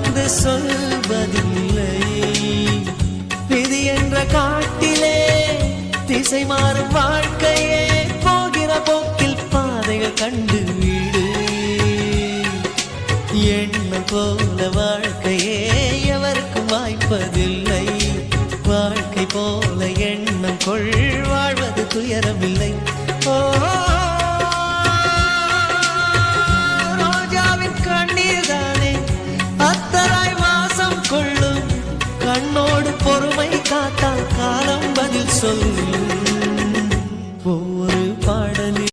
வந்து சொல்வதில்லை. விதி என்ற காட்டிலே திசை மாறும் வாழ்க்கையே, போகிற போக்கில் பாதைகள் கண்டு வீடு. எண்ணம் போல வாழ்க்கையே எவருக்கும் வாய்ப்பது